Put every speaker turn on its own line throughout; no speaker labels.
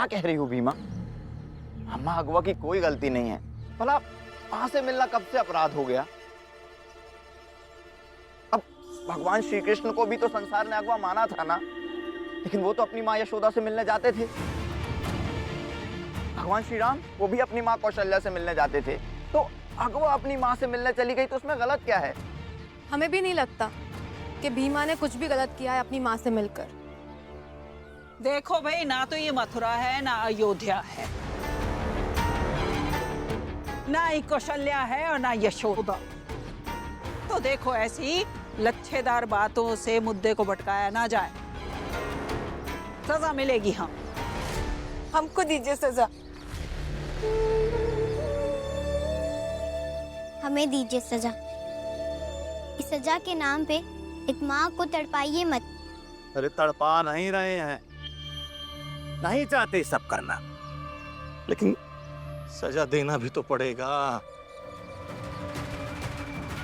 क्या कह रही हो भीमा? अम्मा, अगवा की कोई गलती नहीं है। भला मां से मिलना कब से अपराध हो गया? अब भगवान श्री कृष्ण को भी तो संसार ने अगवा माना था ना, लेकिन वो तो अपनी माँ यशोदा से मिलने जाते थे। भगवान श्री राम वो भी अपनी माँ कौशल्या से मिलने जाते थे। तो अगवा अपनी माँ से मिलने चली गई तो उसमें गलत क्या है?
हमें भी नहीं लगता कि भीमा ने कुछ भी गलत किया है अपनी माँ से मिलकर।
देखो भाई, ना तो ये मथुरा है ना अयोध्या है, ना ही कौशल्या है और ना यशोदा। तो देखो, ऐसी लच्छेदार बातों से मुद्दे को भटकाया ना जाए, सजा मिलेगी।
हमको दीजिए सजा।
हमें दीजिए सजा। इस सजा के नाम पे एक माँ को तड़पाइए मत।
अरे तड़पा नहीं रहे हैं, नहीं चाहते सब करना, लेकिन सजा देना भी तो पड़ेगा।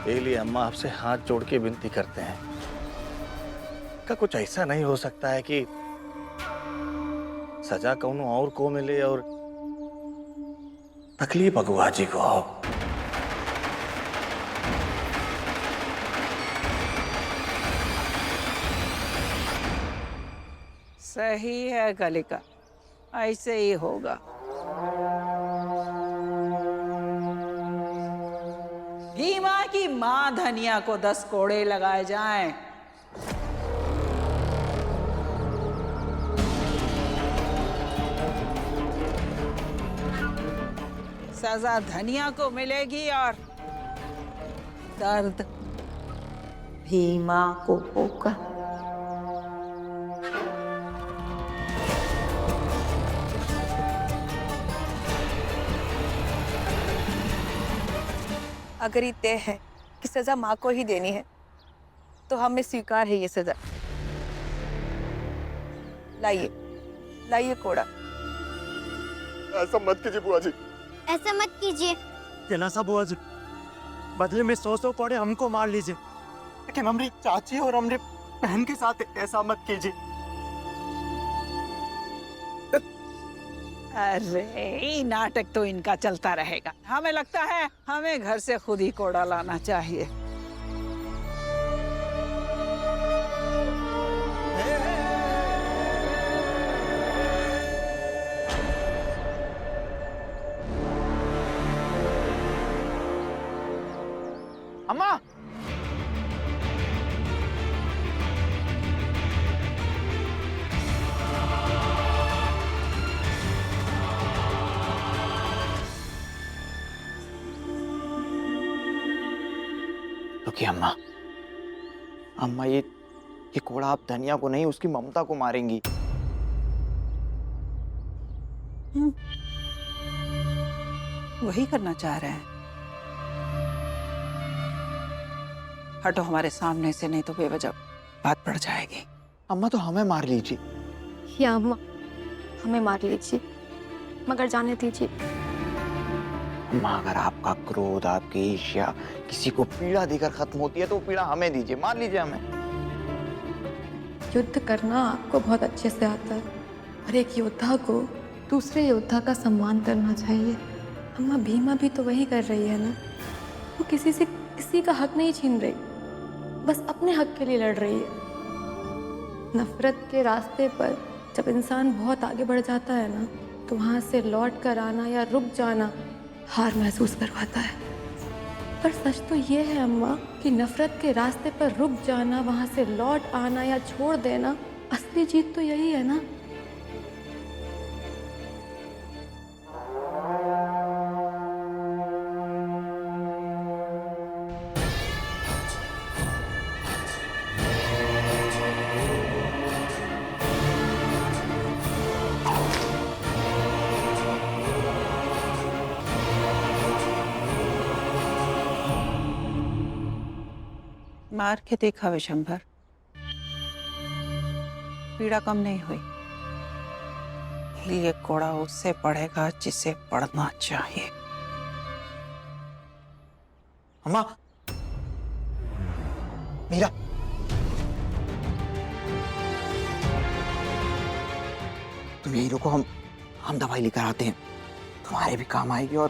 इसलिए अम्मा आपसे हाथ जोड़ के विनती करते हैं का कुछ ऐसा नहीं हो सकता है कि सजा कौनो और को मिले और तकलीफ अगवा जी को हो।
सही है कलिका, ऐसे ही होगा। भीमा की माँ धनिया को 10 कोड़े लगाए जाएं। सजा धनिया को मिलेगी और दर्द भीमा को होगा।
अगर ये तय है कि सजा माँ को ही देनी है तो हमें स्वीकार है ये सजा। लाइए लाइए कोड़ा।
ऐसा मत कीजिए बुआ जी।
ऐसा मत कीजिए।
केला सा बुआ जी, बदले में 100 कोड़े हमको मार लीजिए, लेकिन हमारी चाची और हमारी बहन के साथ ऐसा मत कीजिए।
अरे नाटक तो इनका चलता रहेगा। हमें लगता है हमें घर से खुद ही कोड़ा लाना चाहिए।
अम्मा, रुकिए अम्मा। अम्मा, ये कोड़ा आप धनिया को नहीं, उसकी ममता को मारेंगी।
वही करना चाह रहे हैं। हटो हमारे सामने से, नहीं तो बेवजह बात बढ़ जाएगी।
अम्मा, तो हमें मार लीजिए।
या अम्मा, हमें मार लीजिए मगर जाने दीजिए।
अम्मा, अगर आपका क्रोध, आपकी ईर्ष्या किसी को पीड़ा देकर खत्म होती है तो वो पीड़ा हमें दीजिए, मार लीजिए हमें।
युद्ध करना आपको बहुत अच्छे से आता है और एक योद्धा को दूसरे योद्धा का सम्मान करना चाहिए। अम्मा, भीमा भी तो वही कर रही है ना। वो किसी से किसी का हक नहीं छीन रही, बस अपने हक के लिए लड़ रही है। नफरत के रास्ते पर जब इंसान बहुत आगे बढ़ जाता है ना, तो वहाँ से लौट कर आना या रुक जाना हार महसूस करवाता है। पर सच तो ये है अम्मा कि नफरत के रास्ते पर रुक जाना, वहाँ से लौट आना या छोड़ देना, असली जीत तो यही है ना।
मार के देखा विशंभर, पीड़ा कम नहीं हुई। लिए कोड़ा उससे पड़ेगा जिसे पड़ना चाहिए।
अम्मा, मीरा, तुम यही रुको, हम हम दवाई लेकर आते हैं, तुम्हारे भी काम आएगी और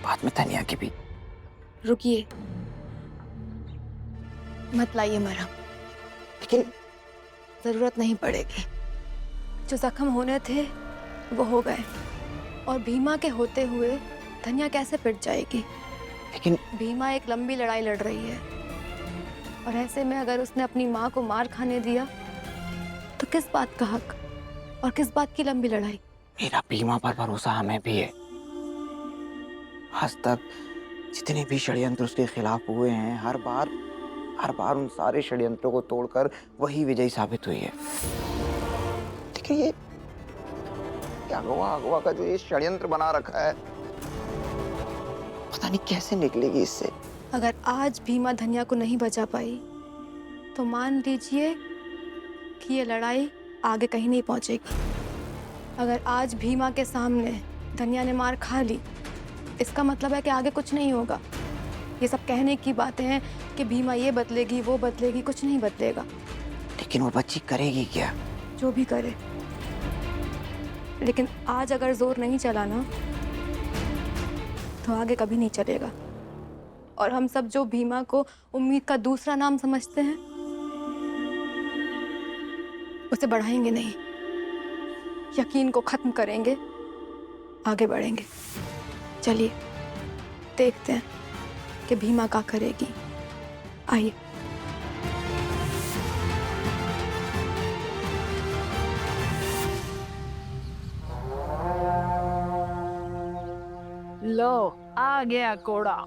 बाद में धनिया की भी।
रुकिए, मत लाइए मरहम,
लेकिन
जरूरत नहीं पड़ेगी। जो जख्म होने थे वो हो गए, और भीमा के होते हुए धनिया कैसे पिट जाएगी?
लेकिन
भीमा एक लंबी लड़ाई लड़ रही है, और ऐसे में अगर उसने अपनी माँ को मार खाने दिया तो किस बात का हक और किस बात की लंबी लड़ाई?
मेरा भीमा पर भरोसा हमें भी है। आज तक जितने भी षड्यंत्र उसके खिलाफ हुए हैं, हर बार उन सारे षड्यंत्रों को तोड़कर वही विजयी साबित हुई है। लेकिन ये अगवा का जो ये षड्यंत्र बना रखा है, पता नहीं कैसे निकलेगी इससे।
अगर आज भीमा धनिया को नहीं बचा पाई तो मान लीजिए कि ये लड़ाई आगे कहीं नहीं पहुंचेगी। अगर आज भीमा के सामने धनिया ने मार खा ली, इसका मतलब है कि आगे कुछ नहीं होगा। ये सब कहने की बातें हैं कि भीमा ये बदलेगी वो बदलेगी, कुछ नहीं बदलेगा।
लेकिन वो बच्ची करेगी क्या?
जो भी करे, लेकिन आज अगर जोर नहीं चला ना तो आगे कभी नहीं चलेगा। और हम सब जो भीमा को उम्मीद का दूसरा नाम समझते हैं, उसे बढ़ाएंगे नहीं, यकीन को खत्म करेंगे, आगे बढ़ेंगे। चलिए देखते हैं कि भीमा क्या करेगी। आइए।
लो आ गया कोड़ा।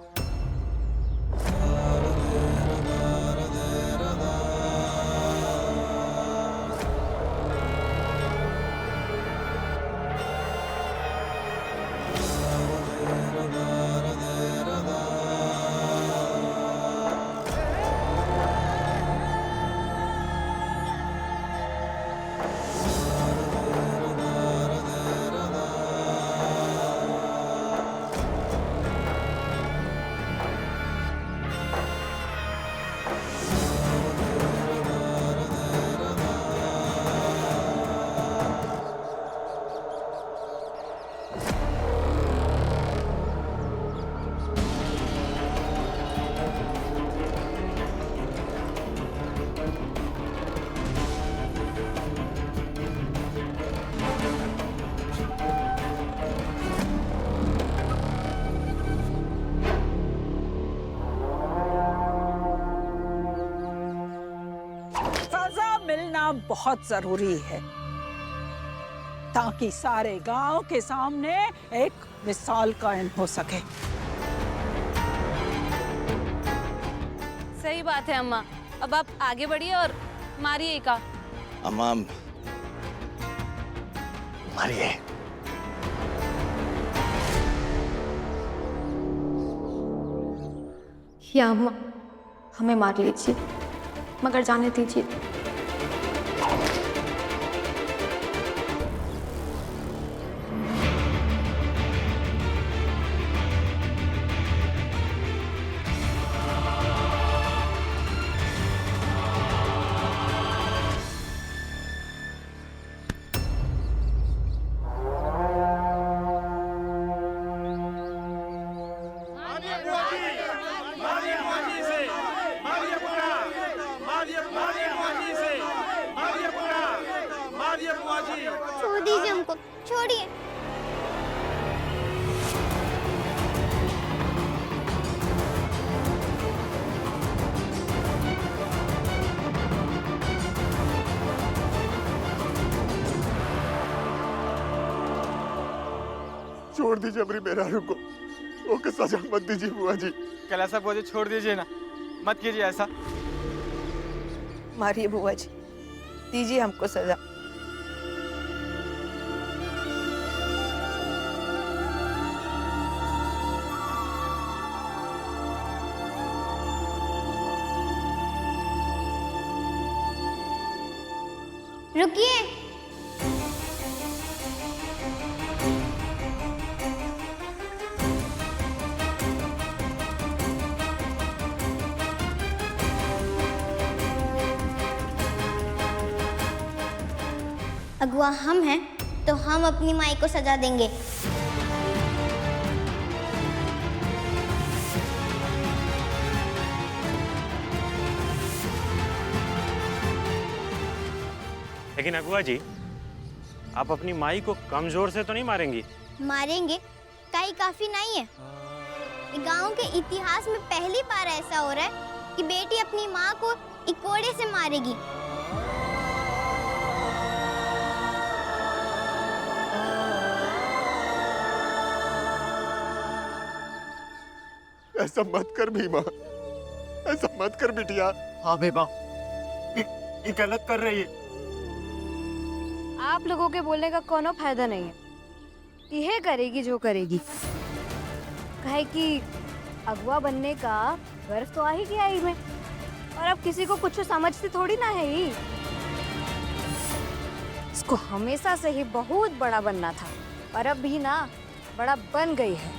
मिलना बहुत जरूरी है ताकि सारे गांव के सामने एक मिसाल कायम हो सके।
सही बात है अम्मा, अब आप आगे बढ़िए और मारिए का।
अम्मा मारिए।
या अम्मा, हमें मार लीजिए, मगर जाने दीजिए।
छोड़ दीजिए हमको, छोड़िए।
छोड़ दीजिए हमारी मेहरारू को, ओके सजा मत दीजिए बुआ जी।
कैलासा बुआ जी छोड़ दीजिए ना, मत कीजिए ऐसा।
मारिए बुआ जी, दीजिए हमको सजा।
रुकिए। अगुआ हम हैं तो हम अपनी माई को सजा देंगे।
लेकिन अगुआ जी, आप अपनी माई को कमजोर से तो नहीं मारेंगी?
मारेंगे, कई काफी नहीं है। गांव के इतिहास में पहली बार ऐसा हो रहा है कि बेटी अपनी माँ को इकोड़े से मारेगी।
ऐसा मत कर भीमा, ऐसा मत कर बिटिया।
हाँ बेबा, ये गलत कर रही है।
आप लोगों के बोलने का कोनो फायदा नहीं है। यह करेगी जो करेगी, कहे कि अगुआ बनने का गर्व तो आ ही गया ही में, और अब किसी को कुछ समझती थोड़ी ना है ही। इसको हमेशा से ही बहुत बड़ा बनना था, और अब भी ना बड़ा बन गई है।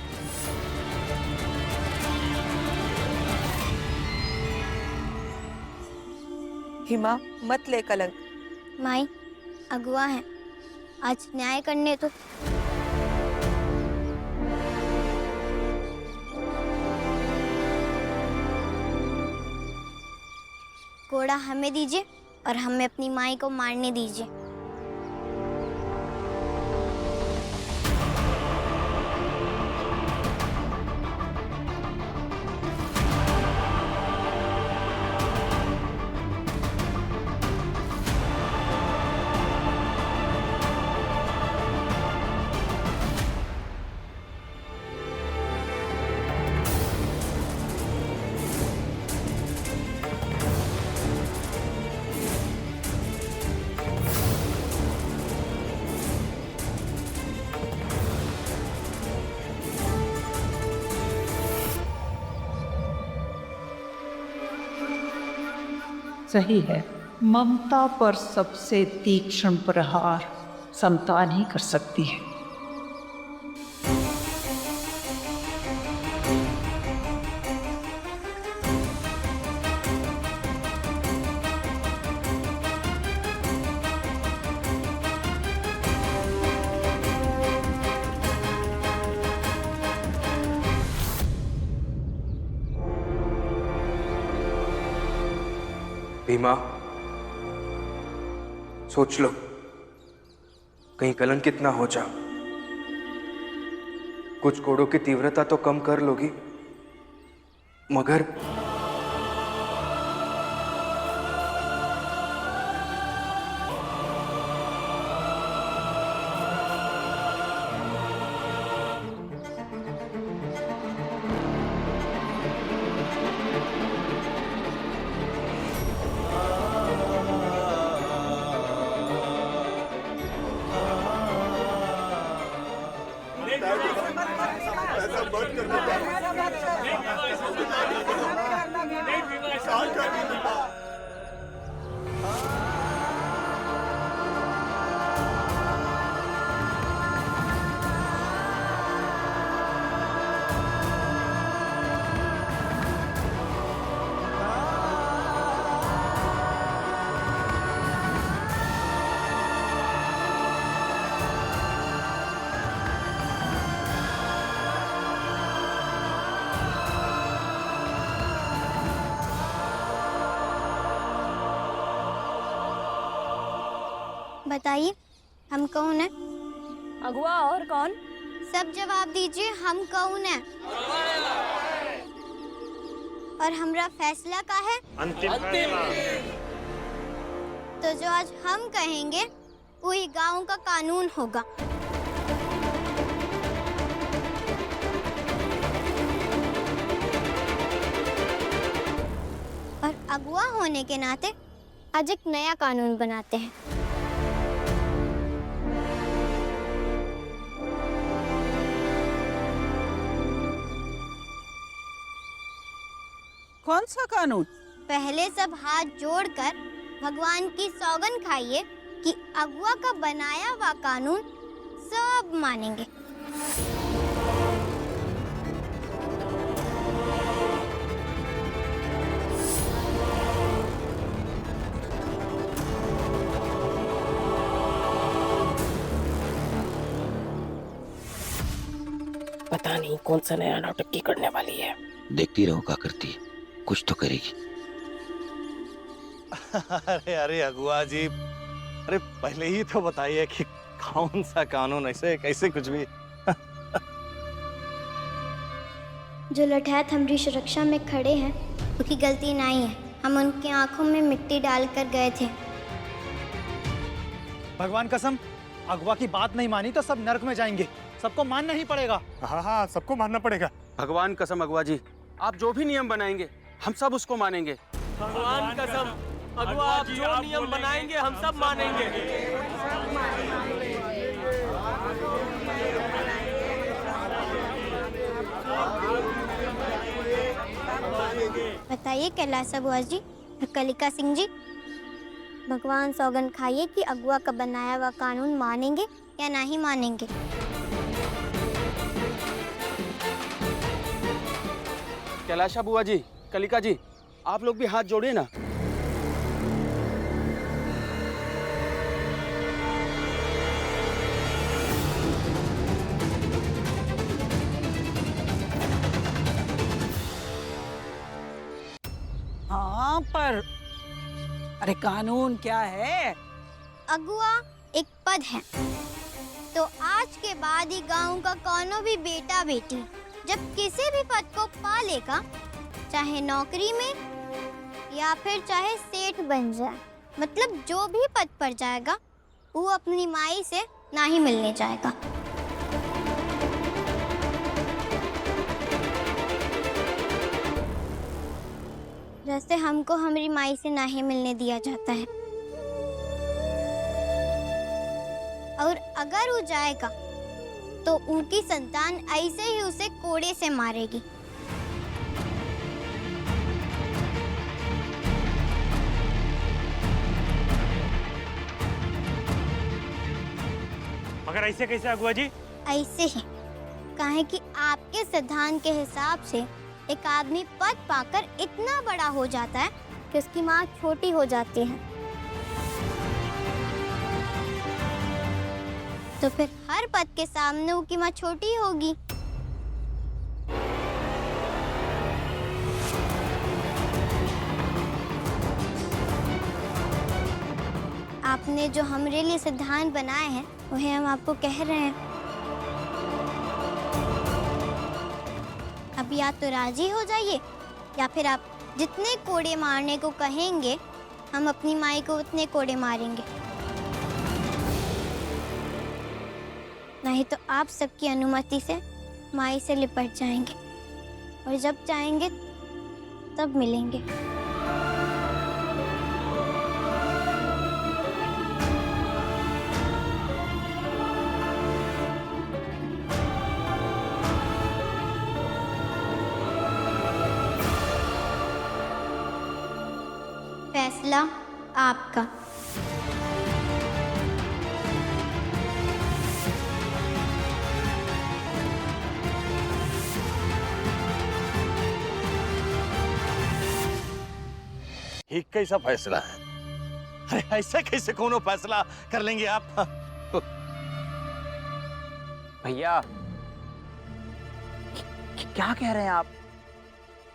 हिमा, मत ले कलंक।
माई, अगुआ है, आज न्याय करने तो। कोड़ा हमें दीजिए और हमें अपनी माई को मारने दीजिए।
सही है, ममता पर सबसे तीक्ष्ण प्रहार संतान ही कर सकती है।
भीमा, सोच लो, कहीं कलंकित ना हो जाओ। कुछ कोड़ों की तीव्रता तो कम कर लोगी, मगर
ऐसा मत कर बेटा।
बताइए, हम कौन है?
अगुआ और कौन?
सब जवाब दीजिए, हम कौन है? और हमरा फैसला का है?
अंतिम फैसला।
तो जो आज हम कहेंगे वही गांव का कानून होगा। और अगुआ होने के नाते आज एक नया कानून बनाते हैं।
कौन सा कानून?
पहले सब हाथ जोड़कर भगवान की सौगंध खाइए कि अगुआ का बनाया हुआ कानून सब मानेंगे।
पता नहीं कौन सा नया नौटंकी करने वाली है।
देखती रहो क्या करती है, कुछ तो करेगी।
अरे अरे अगुआ जी, अरे पहले ही तो बताइए कि कौन सा कानून, ऐसे कैसे कुछ भी।
जो लठैत हमारी सुरक्षा में खड़े हैं उनकी गलती नहीं है, हम उनकी आंखों में मिट्टी डालकर गए थे।
भगवान कसम, अगवा की बात नहीं मानी तो सब नर्क में जाएंगे, सबको मानना ही पड़ेगा।
हाँ हाँ, सबको मानना पड़ेगा।
भगवान कसम अगवा जी, आप जो भी नियम बनाएंगे हम सब उसको मानेंगे।
भगवान कसम, अगवा आप जो नियम बनाएंगे हम सब मानेंगे।
बताइए कैलासा बुआ जी और कलिका सिंह जी, भगवान सौगंध खाइए कि अगुआ का बनाया हुआ कानून मानेंगे या नहीं मानेंगे।
कैलाशा बुआ जी, कलिका जी, आप लोग भी हाथ जोड़िए ना।
हाँ पर अरे कानून क्या है?
अगुआ एक पद है, तो आज के बाद ही गांव का कोनो भी बेटा बेटी जब किसी भी पद को पा लेगा, चाहे नौकरी में या फिर चाहे सेठ बन जाए, मतलब जो भी पद पर जाएगा वो अपनी माई से ना ही मिलने जाएगा। जैसे हमको हमारी माई से ना ही मिलने दिया जाता है। और अगर वो जाएगा तो उनकी संतान ऐसे ही उसे कोड़े से मारेगी।
मगर ऐसे कैसे अगुआ जी?
ऐसे ही काहे कि आपके सिद्धांत के हिसाब से एक आदमी पद पाकर इतना बड़ा हो जाता है कि उसकी माँ छोटी हो जाती है, तो फिर हर पद के सामने उसकी माँ छोटी होगी। आपने जो हमारे लिए सिद्धांत बनाए हैं वही हम आपको कह रहे हैं। अब या तो राजी हो जाइए या फिर आप जितने कोड़े मारने को कहेंगे हम अपनी माई को उतने कोड़े मारेंगे, नहीं तो आप सबकी अनुमति से माई से लिपट जाएंगे और जब चाहेंगे तब मिलेंगे। फैसला आपका।
ये कैसा फैसला है? अरे ऐसे कैसे कोनो फैसला कर लेंगे आप?
भैया क्या कह रहे हैं आप?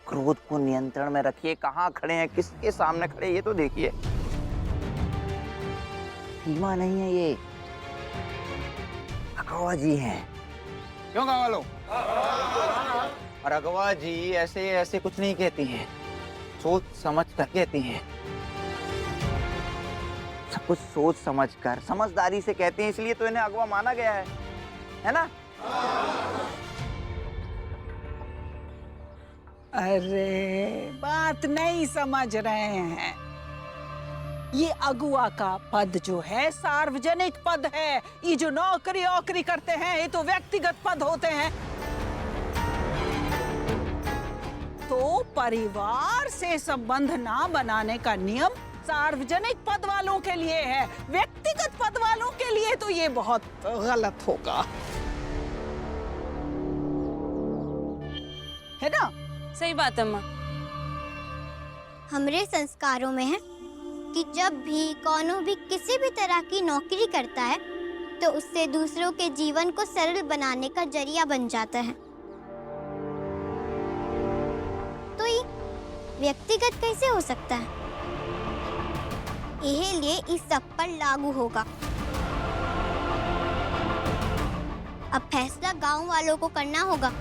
क्रोध को नियंत्रण में रखिए। कहाँ खड़े हैं, किसके सामने खड़े, ये तो देखिए। सीमा नहीं है ये, अगवा जी हैं। क्यों गाँव वालों? और अगवा जी ऐसे ऐसे कुछ नहीं कहती हैं, सोच समझ कर कहती हैं। सब कुछ सोच समझ कर समझदारी से कहते हैं, इसलिए तो इन्हें अगवा माना गया है ना?
अरे बात नहीं समझ रहे हैं। ये अगुआ का पद जो है सार्वजनिक पद है। ये जो नौकरी औकरी करते हैं ये तो व्यक्तिगत पद होते हैं। तो परिवार से संबंध ना बनाने का नियम सार्वजनिक पद वालों के लिए है, व्यक्तिगत पद वालों के लिए तो ये बहुत गलत होगा, है ना?
सही बात है माँ।
हमारे संस्कारों में है कि जब भी कोनो भी किसी भी तरह की नौकरी करता है तो उससे दूसरों के जीवन को सरल बनाने का जरिया बन जाता है। व्यक्तिगत कैसे हो सकता है? यह लिए इस सब पर लागू होगा। अब फैसला गांव वालों को करना होगा।